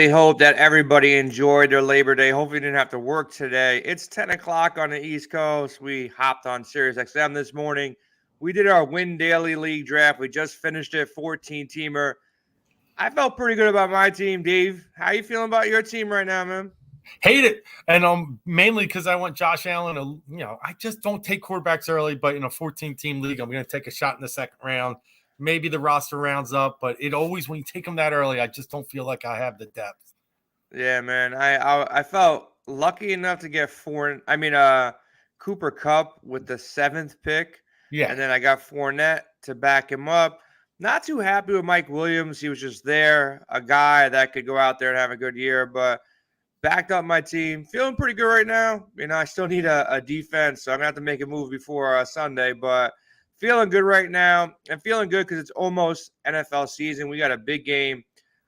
really hope that everybody enjoyed their Labor Day. Hopefully you didn't have to work today. It's 10 o'clock on the East Coast. We hopped on SiriusXM this morning. We did our Win Daily League draft. We just finished it, 14-teamer. I felt pretty good about my team, Dave. How you feeling about your team right now, man? Hate it. And mainly because I want Josh Allen. I just don't take quarterbacks early, but in a 14-team league, I'm going to take a shot in the second round. Maybe the roster rounds up, but it always, when you take them that early, I just don't feel like I have the depth. Yeah, man. I felt lucky enough to get Cooper Kupp with the 7th pick. Yeah. And then I got Fournette to back him up. Not too happy with Mike Williams. He was just there, a guy that could go out there and have a good year, but backed up my team. Feeling pretty good right now. I still need a defense, so I'm going to have to make a move before Sunday, but feeling good right now. And feeling good because it's almost NFL season. We got a big game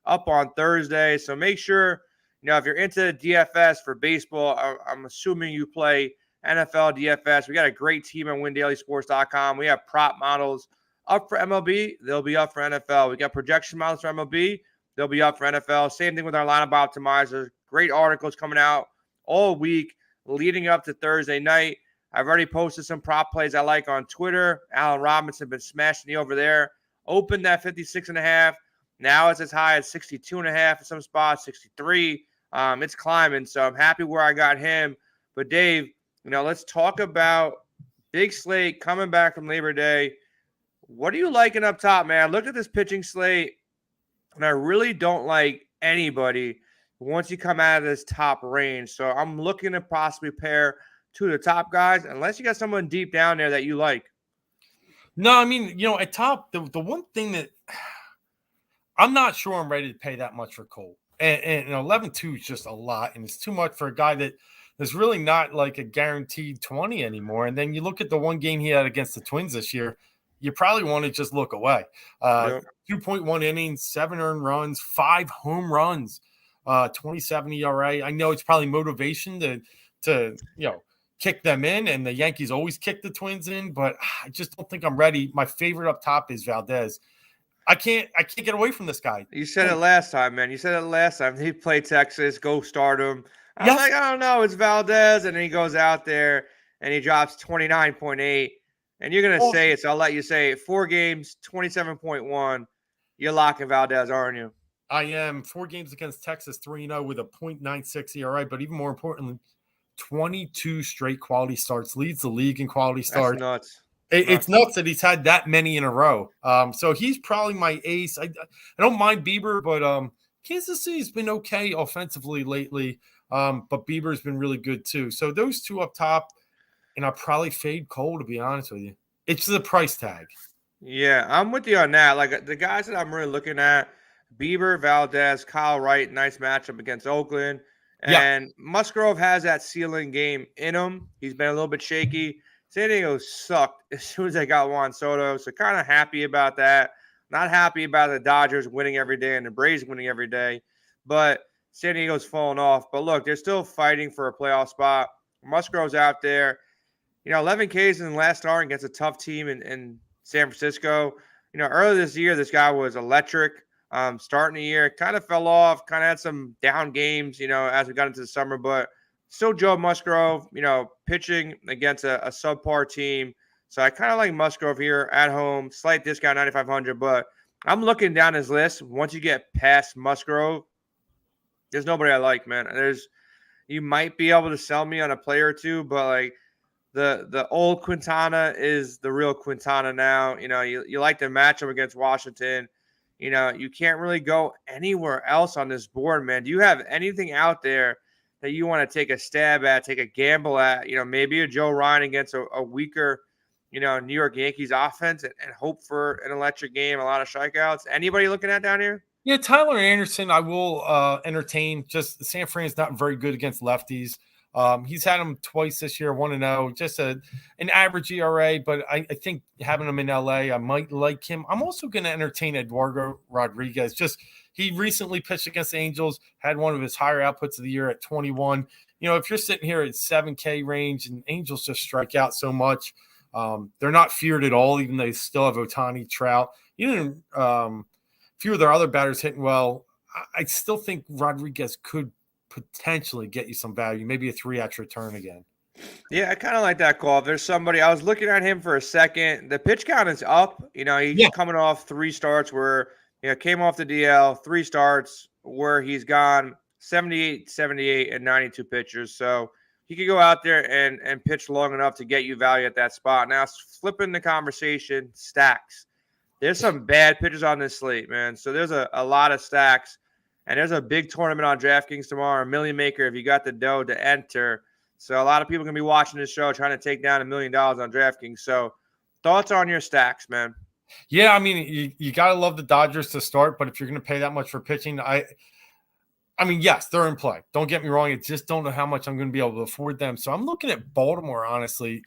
up on Thursday, so make sure, if you're into DFS for baseball, I'm assuming you play NFL DFS. We got a great team on WinDailySports.com. We have prop models up for MLB. They'll be up for NFL. We got projection models for MLB. They'll be up for NFL. Same thing with our lineup optimizers. Great articles coming out all week leading up to Thursday night. I've already posted some prop plays I like on Twitter. Allen Robinson been smashing me over there. Opened at 56.5. Now it's as high as 62.5 in some spots, 63. It's climbing, so I'm happy where I got him. But Dave, let's talk about big slate coming back from Labor Day. What are you liking up top, man? Look at this pitching slate, and I really don't like anybody once you come out of this top range. So I'm looking to possibly pair two of the top guys, unless you got someone deep down there that you like. No, at top, the one thing that I'm not sure I'm ready to pay that much for Cole. And 11-2 is just a lot, and it's too much for a guy that is really not like a guaranteed 20 anymore. And then you look at the one game he had against the Twins this year, you probably want to just look away. 2.1 innings, 7 earned runs, 5 home runs, 27 ERA. I know it's probably motivation to kick them in, and the Yankees always kick the Twins in, but I just don't think I'm ready. My favorite up top is Valdez. I can't get away from this guy. You said it last time, man. You said it last time. He played Texas, go start him. I'm like, I don't know, it's Valdez, and then he goes out there and he drops 29.8. And you're gonna say it, so I'll let you say it. 4 games, 27.1. You're locking Valdez, aren't you? I am. 4 games against Texas, 3-0 with a .96 ERA, but even more importantly, 22 straight quality starts, leads the league in quality starts. That's nuts. It's nuts that he's had that many in a row. So he's probably my ace. I don't mind Bieber, but Kansas City's been okay offensively lately. But Bieber's been really good too. So those two up top, and I'll probably fade Cole, to be honest with you. It's the price tag. Yeah, I'm with you on that. Like the guys that I'm really looking at, Bieber, Valdez, Kyle Wright, nice matchup against Oakland. And Musgrove has that ceiling game in him. He's been a little bit shaky. San Diego sucked as soon as they got Juan Soto, so kind of happy about that. Not happy about the Dodgers winning every day and the Braves winning every day, but San Diego's fallen off. But look, they're still fighting for a playoff spot. Musgrove's out there. 11 Ks in the last start against a tough team in San Francisco. Earlier this year, this guy was electric. Starting the year, kind of fell off, kind of had some down games, as we got into the summer, but still Joe Musgrove, pitching against a subpar team. So I kind of like Musgrove here at home, slight discount, 9,500. But I'm looking down his list. Once you get past Musgrove, there's nobody I like, man. You might be able to sell me on a player or two, but like the old Quintana is the real Quintana now. You like the matchup against Washington. You can't really go anywhere else on this board, man. Do you have anything out there that you want to take a stab at, take a gamble at, maybe a Joe Ryan against a weaker, New York Yankees offense and hope for an electric game, a lot of strikeouts? Anybody looking at down here? Yeah, Tyler Anderson, I will entertain. Just San Fran's not very good against lefties. He's had him twice this year, 1-0, just an average ERA, but I think having him in LA, I might like him. I'm also going to entertain Eduardo Rodriguez. He recently pitched against the Angels, had one of his higher outputs of the year at 21. If you're sitting here at 7K range and Angels just strike out so much, they're not feared at all, even though they still have Ohtani, Trout. Few of their other batters hitting well. I still think Rodriguez could potentially get you some value, maybe a 3x return again. Yeah, I kind of like that call. If there's somebody, I was looking at him for a second. The pitch count is up. He's coming off 3 starts where, came off the DL, 3 starts where he's gone 78, 78, and 92 pitchers. So he could go out there and pitch long enough to get you value at that spot. Now, flipping the conversation, stacks. There's some bad pitchers on this slate, man. So there's a lot of stacks. And there's a big tournament on DraftKings tomorrow, a million maker if you got the dough to enter. So a lot of people are going to be watching this show trying to take down $1 million on DraftKings. So thoughts on your stacks, man? Yeah, I mean, you got to love the Dodgers to start, but if you're going to pay that much for pitching, I mean, yes, they're in play. Don't get me wrong. I just don't know how much I'm going to be able to afford them. So I'm looking at Baltimore, honestly.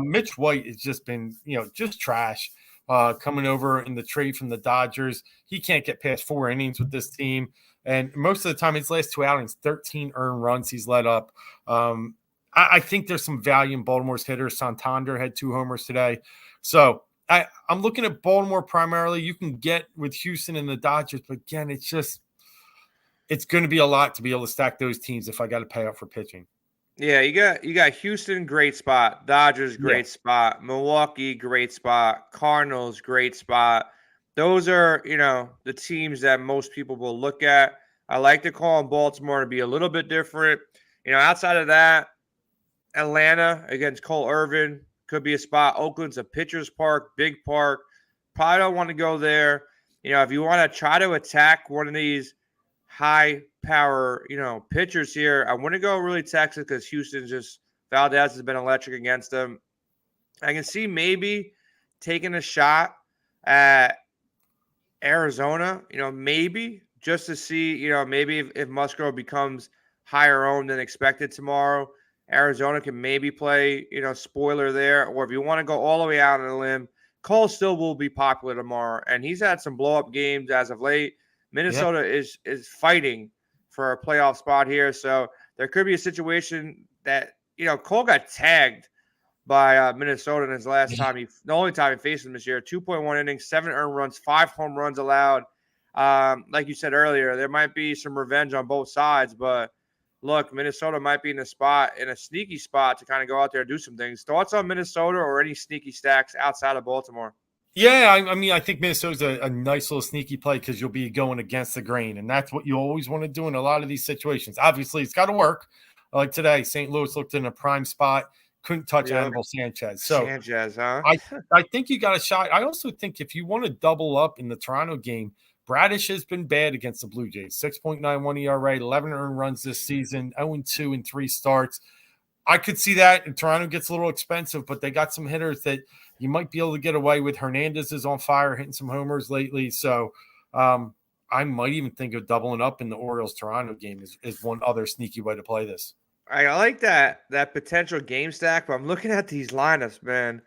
Mitch White has just been, just trash coming over in the trade from the Dodgers. He can't get past 4 innings with this team. And most of the time, his last 2 outings, 13 earned runs he's let up. I think there's some value in Baltimore's hitters. Santander had 2 homers today. So I'm looking at Baltimore primarily. You can get with Houston and the Dodgers, but again, it's going to be a lot to be able to stack those teams if I got to pay up for pitching. Yeah, you got Houston, great spot. Dodgers, great spot. Milwaukee, great spot. Cardinals, great spot. Those are, the teams that most people will look at. I like to call on Baltimore to be a little bit different. Outside of that, Atlanta against Cole Irvin could be a spot. Oakland's a pitcher's park, big park. Probably don't want to go there. If you want to try to attack one of these high power, pitchers here, I want to go really Texas because Valdez has been electric against them. I can see maybe taking a shot at Arizona, maybe just to see, maybe if Musgrove becomes higher owned than expected tomorrow, Arizona can maybe play, spoiler there. Or if you want to go all the way out on a limb, Cole still will be popular tomorrow. And he's had some blow up games as of late. Minnesota is fighting for a playoff spot here. So there could be a situation that, Cole got tagged by Minnesota in his last time. The only time he faced them this year, 2.1 innings, 7 earned runs, 5 home runs allowed. Like you said earlier, there might be some revenge on both sides, but look, Minnesota might be in a sneaky spot to kind of go out there and do some things. Thoughts on Minnesota or any sneaky stacks outside of Baltimore? Yeah, I mean, I think Minnesota's a nice little sneaky play because you'll be going against the grain, and that's what you always want to do in a lot of these situations. Obviously, it's got to work. Like today, St. Louis looked in a prime spot, couldn't touch Anibal Sanchez. So Sanchez, huh? I think you got a shot. I also think if you want to double up in the Toronto game, Bradish has been bad against the Blue Jays. 6.91 ERA, 11 earned runs this season, 0-2 in 3 starts. I could see that. And Toronto gets a little expensive, but they got some hitters that you might be able to get away with. Hernandez is on fire, hitting some homers lately. So I might even think of doubling up in the Orioles-Toronto game is one other sneaky way to play this. I like that potential game stack, but I'm looking at these lineups, man.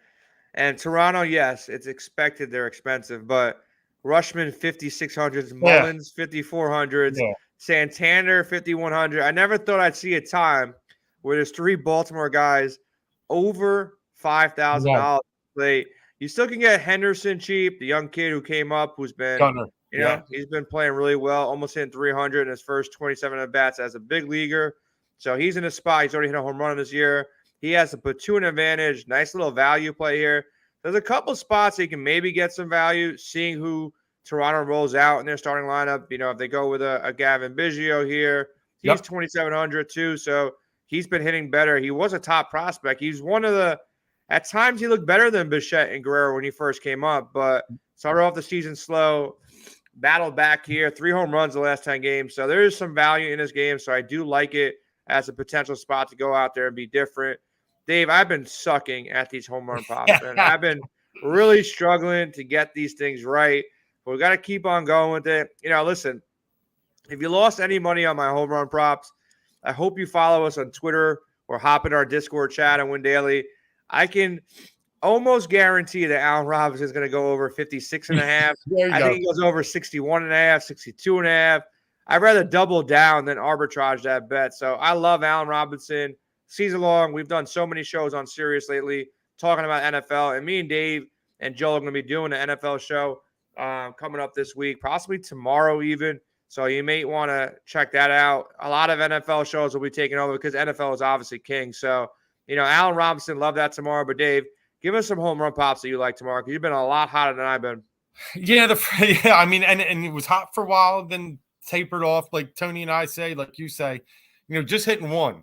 And Toronto, yes, it's expected they're expensive, but Rushman 5,600s, Mullins 5,400s, Santander 5,100. I never thought I'd see a time where there's 3 Baltimore guys over $5,000 late. You still can get Henderson cheap, the young kid who came up, who's been, he's been playing really well, almost hitting 300 in his first 27 at bats as a big leaguer. So he's in a spot. He's already hit a home run this year. He has a platoon advantage. Nice little value play here. There's a couple spots he can maybe get some value, seeing who Toronto rolls out in their starting lineup. If they go with a Gavin Biggio here, he's 2,700 too. So he's been hitting better. He was a top prospect. He's one of the – at times he looked better than Bichette and Guerrero when he first came up, but started off the season slow, battled back here, 3 home runs the last 10 games. So there is some value in this game, so I do like it as a potential spot to go out there and be different. Dave, I've been sucking at these home run props, and I've been really struggling to get these things right. But we got to keep on going with it. Listen, if you lost any money on my home run props, I hope you follow us on Twitter or hop in our Discord chat and Win Daily. I can almost guarantee that Allen Robinson is going to go over 56.5. I think he goes over 61.5, 62.5. I'd rather double down than arbitrage that bet. So I love Allen Robinson. Season long, we've done so many shows on Sirius lately talking about NFL. And me and Dave and Joel are going to be doing an NFL show coming up this week, possibly tomorrow even. So you may want to check that out. A lot of NFL shows will be taking over because NFL is obviously king. So, Allen Robinson, love that tomorrow. But Dave, give us some home run pops that you like tomorrow because you've been a lot hotter than I've been. Yeah, I mean, and it was hot for a while, then tapered off, like Tony and I say, like you say, just hitting one,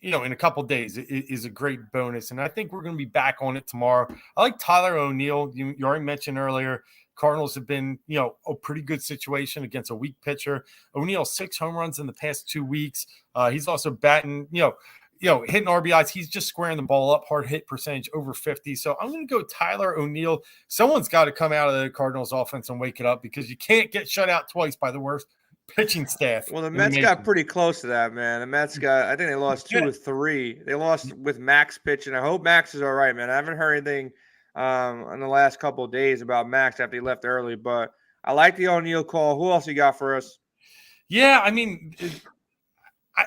in a couple of days is a great bonus. And I think we're going to be back on it tomorrow. I like Tyler O'Neill. You already mentioned earlier, Cardinals have been, a pretty good situation against a weak pitcher. O'Neill, 6 home runs in the past 2 weeks. He's also batting, hitting RBIs. He's just squaring the ball up, hard hit percentage over 50. So I'm going to go Tyler O'Neill. Someone's got to come out of the Cardinals offense and wake it up because you can't get shut out twice by the worst pitching staff. Well, the Mets got pretty close to that, man. The Mets I think they lost 2 or 3. They lost with Max pitching. I hope Max is all right, man. I haven't heard anything in the last couple of days about Max after he left early, but I like the O'Neill call. Who else you got for us? Yeah, I mean,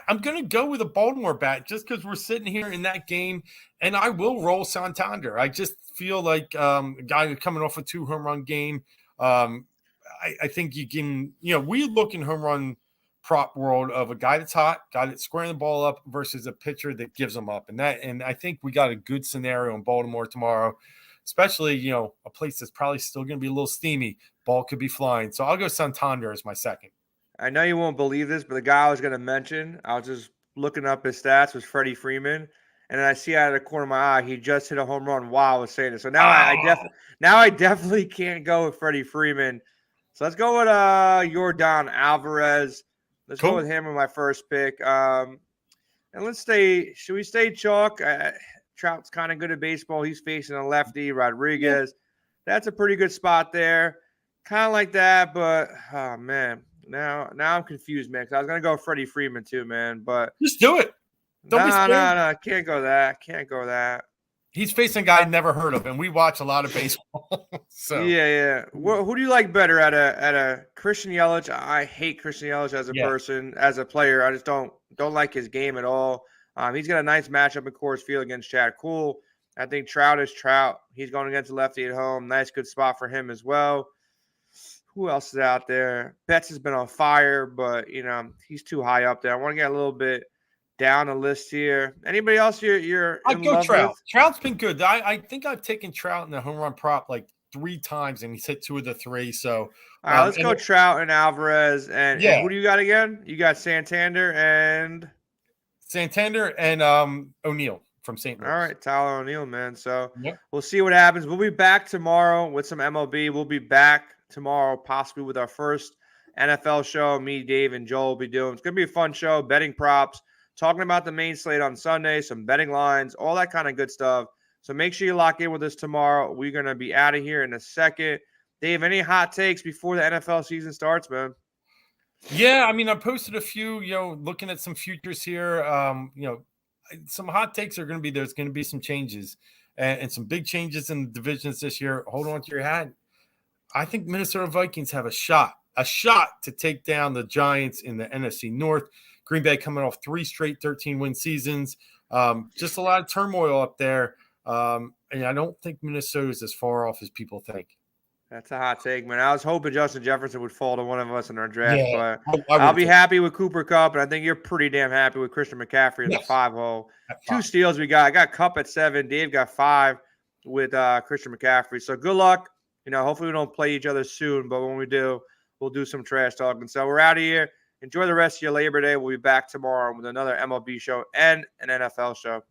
I'm going to go with a Baltimore bat just because we're sitting here in that game, and I will roll Santander. I just feel like a guy coming off a 2 home run game. I think you can, we look in home run prop world of a guy that's hot, guy that's squaring the ball up versus a pitcher that gives them up. And I think we got a good scenario in Baltimore tomorrow, especially, a place that's probably still going to be a little steamy. Ball could be flying. So I'll go Santander as my second. I know you won't believe this, but the guy I was going to mention, I was just looking up his stats, was Freddie Freeman. And then I see out of the corner of my eye, he just hit a home run while I was saying it. So now I definitely can't go with Freddie Freeman. So let's go with Yordan Alvarez. Let's go with him in my first pick. And should we stay chalk? Trout's kind of good at baseball. He's facing a lefty, Rodriguez. That's a pretty good spot there. Kind of like that, but, oh, man. Now I'm confused, man, because I was going to go Freddie Freeman too, man. But just do it. Don't be scared. No. Can't go that. He's facing a guy I never heard of, and we watch a lot of baseball. So yeah. Who do you like better at a Christian Yelich? I hate Christian Yelich as a person, as a player. I just don't like his game at all. He's got a nice matchup in Coors Field against Chad Kuhl. I think Trout is Trout. He's going against a lefty at home. Nice, good spot for him as well. Who else is out there? Betts has been on fire, but he's too high up there. I want to get a little bit down the list here. Anybody else you're I'd go Trout. With? Trout's been good. I think I've taken Trout in the home run prop like 3 times, and he's hit 2 of the 3. So all right, let's go Trout and Alvarez. And who do you got again? You got Santander and O'Neill from St. Louis. All right, Tyler O'Neill, man. So we'll see what happens. We'll be back tomorrow with some MLB. We'll be back tomorrow, possibly with our first NFL show. Me, Dave, and Joel will be doing. It's going to be a fun show, betting props, talking about the main slate on Sunday, some betting lines, all that kind of good stuff. So make sure you lock in with us tomorrow. We're going to be out of here in a second. Dave, any hot takes before the NFL season starts, man? Yeah, I mean, I posted a few, looking at some futures here. Some hot takes are going to be, there's going to be some changes and some big changes in the divisions this year. Hold on to your hat. I think Minnesota Vikings have a shot to take down the Giants in the NFC North. Green Bay coming off 3 straight 13-win seasons. Just a lot of turmoil up there. And I don't think Minnesota is as far off as people think. That's a hot take, man. I was hoping Justin Jefferson would fall to one of us in our draft, but I'll be happy with Cooper Kupp, and I think you're pretty damn happy with Christian McCaffrey in the 5-hole. 2 steals we got. I got Kupp at 7. Dave got 5 with Christian McCaffrey. So good luck. Hopefully we don't play each other soon, but when we do, we'll do some trash talking. So we're out of here. Enjoy the rest of your Labor Day. We'll be back tomorrow with another MLB show and an NFL show.